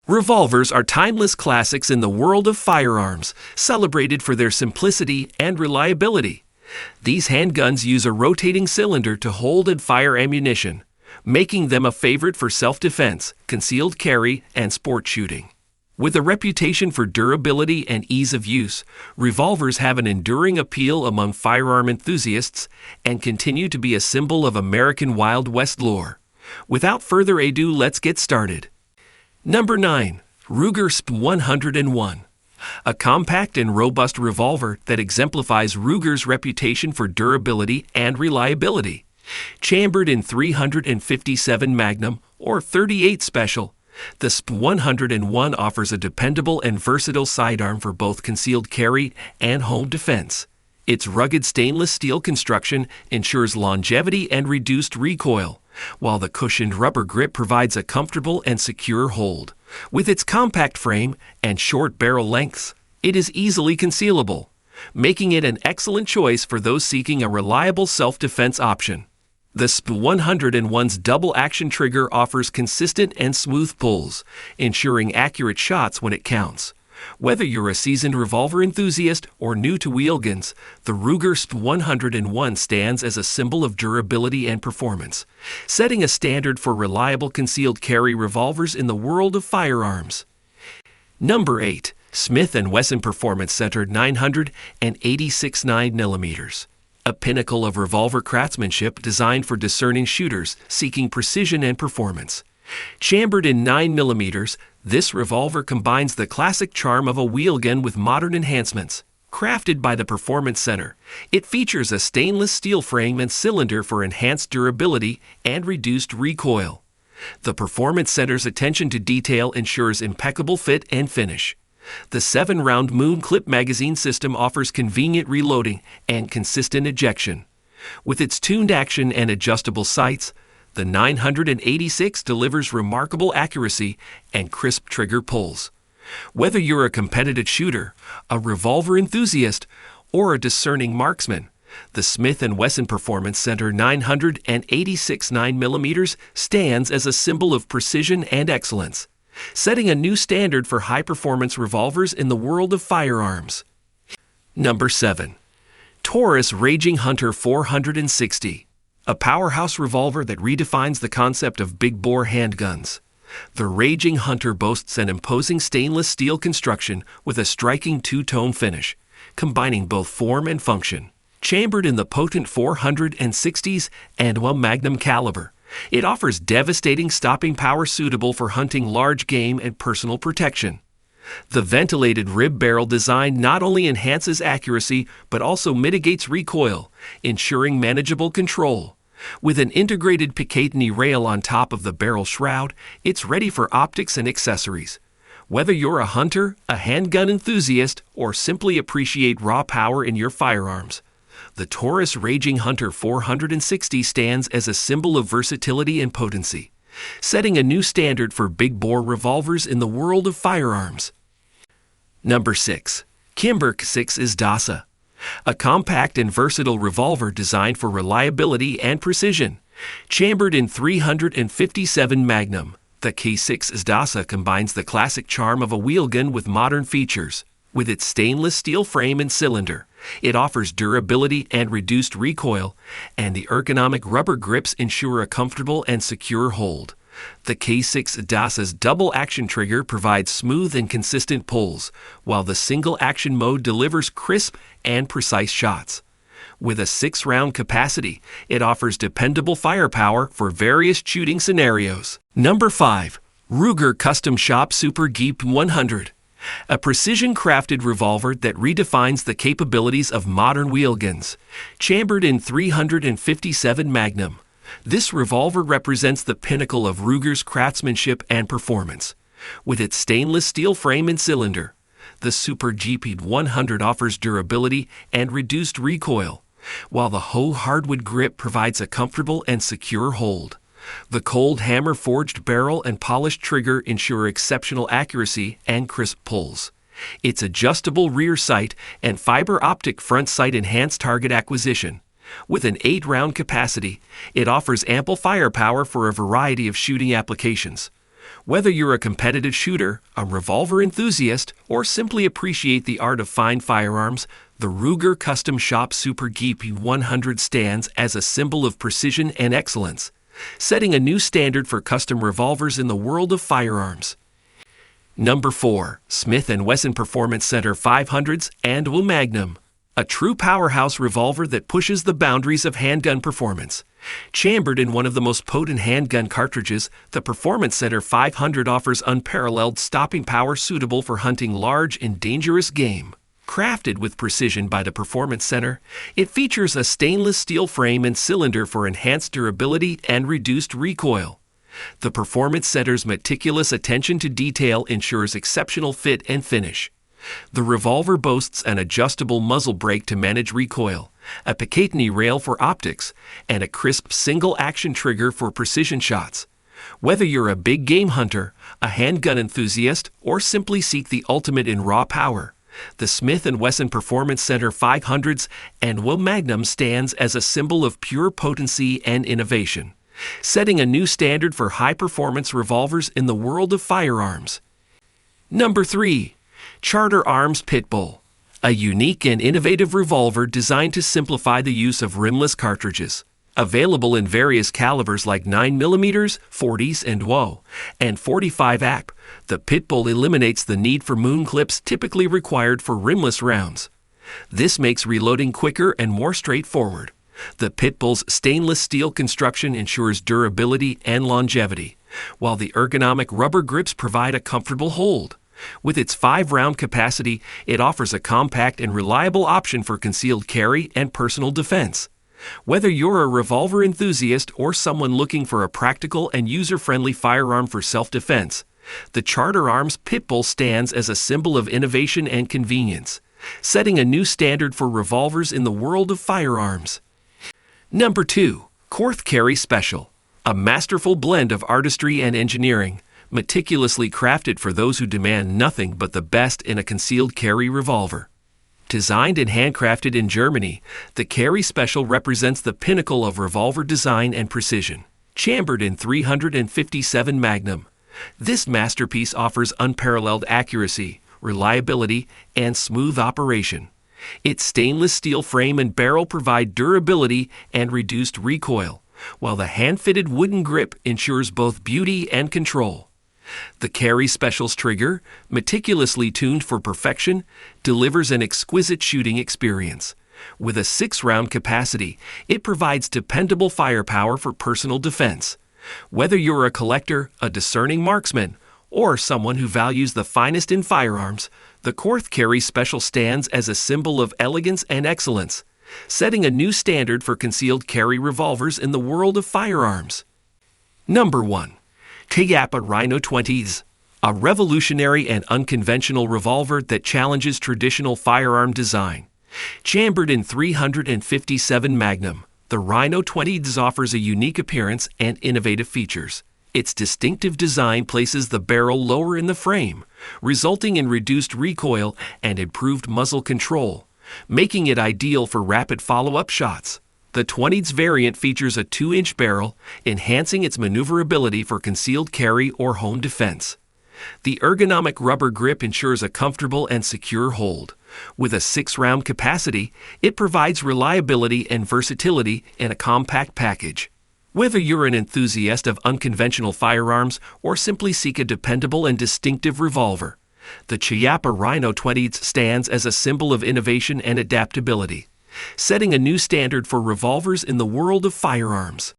Revolvers are timeless classics in the world of firearms, celebrated for their simplicity and reliability. These handguns use a rotating cylinder to hold and fire ammunition, making them a favorite for self-defense, concealed carry, and sport shooting. With a reputation for durability and ease of use, revolvers have an enduring appeal among firearm enthusiasts and continue to be a symbol of American Wild West lore. Without further ado, let's get started. Number 9. Ruger SP-101. A compact and robust revolver that exemplifies Ruger's reputation for durability and reliability. Chambered in .357 Magnum or .38 Special, the SP-101 offers a dependable and versatile sidearm for both concealed carry and home defense. Its rugged stainless steel construction ensures longevity and reduced recoil, while the cushioned rubber grip provides a comfortable and secure hold. With its compact frame and short barrel lengths, it is easily concealable, making it an excellent choice for those seeking a reliable self-defense option. The SP-101's double-action trigger offers consistent and smooth pulls, ensuring accurate shots when it counts. Whether you're a seasoned revolver enthusiast or new to wheelguns, the Ruger SP-101 stands as a symbol of durability and performance, setting a standard for reliable concealed carry revolvers in the world of firearms. Number 8. Smith & Wesson Performance Center 986 9mm. A pinnacle of revolver craftsmanship designed for discerning shooters seeking precision and performance. Chambered in 9mm, this revolver combines the classic charm of a wheelgun with modern enhancements. Crafted by the Performance Center, it features a stainless steel frame and cylinder for enhanced durability and reduced recoil. The Performance Center's attention to detail ensures impeccable fit and finish. The 7-round Moon Clip magazine system offers convenient reloading and consistent ejection. With its tuned action and adjustable sights, the 986 delivers remarkable accuracy and crisp trigger pulls. Whether you're a competitive shooter, a revolver enthusiast, or a discerning marksman, the Smith & Wesson Performance Center 986 9mm stands as a symbol of precision and excellence, setting a new standard for high-performance revolvers in the world of firearms. Number 7. Taurus Raging Hunter 460. A powerhouse revolver that redefines the concept of big-bore handguns. The Raging Hunter boasts an imposing stainless steel construction with a striking two-tone finish, combining both form and function. Chambered in the potent 460s and magnum caliber, it offers devastating stopping power suitable for hunting large game and personal protection. The ventilated rib barrel design not only enhances accuracy but also mitigates recoil, ensuring manageable control. With an integrated Picatinny rail on top of the barrel shroud, it's ready for optics and accessories. Whether you're a hunter, a handgun enthusiast, or simply appreciate raw power in your firearms, the Taurus Raging Hunter 460 stands as a symbol of versatility and potency, setting a new standard for big-bore revolvers in the world of firearms. Number 6. Kimber 6 is dasa. A compact and versatile revolver designed for reliability and precision. Chambered in .357 Magnum, the K6 dasa combines the classic charm of a wheelgun with modern features. With its stainless steel frame and cylinder, it offers durability and reduced recoil, and the ergonomic rubber grips ensure a comfortable and secure hold. The K6 dasa's double-action trigger provides smooth and consistent pulls, while the single-action mode delivers crisp and precise shots. With a 6-round capacity, it offers dependable firepower for various shooting scenarios. Number 5. Ruger Custom Shop Super Geep 100. A precision-crafted revolver that redefines the capabilities of modern wheelguns. Chambered in .357 Magnum, this revolver represents the pinnacle of Ruger's craftsmanship and performance. With its stainless steel frame and cylinder, the Super Geep 100 offers durability and reduced recoil, while the hardwood grip provides a comfortable and secure hold. The cold hammer-forged barrel and polished trigger ensure exceptional accuracy and crisp pulls. Its adjustable rear sight and fiber optic front sight enhance target acquisition. With an 8-round capacity, it offers ample firepower for a variety of shooting applications. Whether you're a competitive shooter, a revolver enthusiast, or simply appreciate the art of fine firearms, the Ruger Custom Shop Super Geek 100 stands as a symbol of precision and excellence, setting a new standard for custom revolvers in the world of firearms. Number 4. Smith & Wesson Performance Center 500s and Magnum. A true powerhouse revolver that pushes the boundaries of handgun performance. Chambered in one of the most potent handgun cartridges, the Performance Center 500 offers unparalleled stopping power suitable for hunting large and dangerous game. Crafted with precision by the Performance Center, it features a stainless steel frame and cylinder for enhanced durability and reduced recoil. The Performance Center's meticulous attention to detail ensures exceptional fit and finish. The revolver boasts an adjustable muzzle brake to manage recoil, a Picatinny rail for optics, and a crisp single-action trigger for precision shots. Whether you're a big game hunter, a handgun enthusiast, or simply seek the ultimate in raw power, the Smith & Wesson Performance Center 500s and Magnum stands as a symbol of pure potency and innovation, setting a new standard for high-performance revolvers in the world of firearms. Number 3. Charter Arms Pitbull. A unique and innovative revolver designed to simplify the use of rimless cartridges. Available in various calibers like 9mm, 40s, and .45 ACP, the Pitbull eliminates the need for moon clips typically required for rimless rounds. This makes reloading quicker and more straightforward. The Pitbull's stainless steel construction ensures durability and longevity, while the ergonomic rubber grips provide a comfortable hold. With its 5-round capacity, it offers a compact and reliable option for concealed carry and personal defense. Whether you're a revolver enthusiast or someone looking for a practical and user-friendly firearm for self-defense, the Charter Arms Pitbull stands as a symbol of innovation and convenience, setting a new standard for revolvers in the world of firearms. Number 2. Korth Carry Special. A masterful blend of artistry and engineering, meticulously crafted for those who demand nothing but the best in a concealed carry revolver. Designed and handcrafted in Germany, the Carry Special represents the pinnacle of revolver design and precision. Chambered in 357 Magnum, this masterpiece offers unparalleled accuracy, reliability, and smooth operation. Its stainless steel frame and barrel provide durability and reduced recoil, while the hand-fitted wooden grip ensures both beauty and control. The Carry Special's trigger, meticulously tuned for perfection, delivers an exquisite shooting experience. With a 6-round capacity, it provides dependable firepower for personal defense. Whether you're a collector, a discerning marksman, or someone who values the finest in firearms, the Korth Carry Special stands as a symbol of elegance and excellence, setting a new standard for concealed carry revolvers in the world of firearms. Number 1. Chiappa Rhino 20s. A revolutionary and unconventional revolver that challenges traditional firearm design. Chambered in 357 Magnum, the Rhino 20s offers a unique appearance and innovative features. Its distinctive design places the barrel lower in the frame, resulting in reduced recoil and improved muzzle control, making it ideal for rapid follow-up shots. The 20s variant features a 2-inch barrel, enhancing its maneuverability for concealed carry or home defense. The ergonomic rubber grip ensures a comfortable and secure hold. With a 6-round capacity, it provides reliability and versatility in a compact package. Whether you're an enthusiast of unconventional firearms or simply seek a dependable and distinctive revolver, the Chiappa Rhino 20s stands as a symbol of innovation and adaptability, setting a new standard for revolvers in the world of firearms.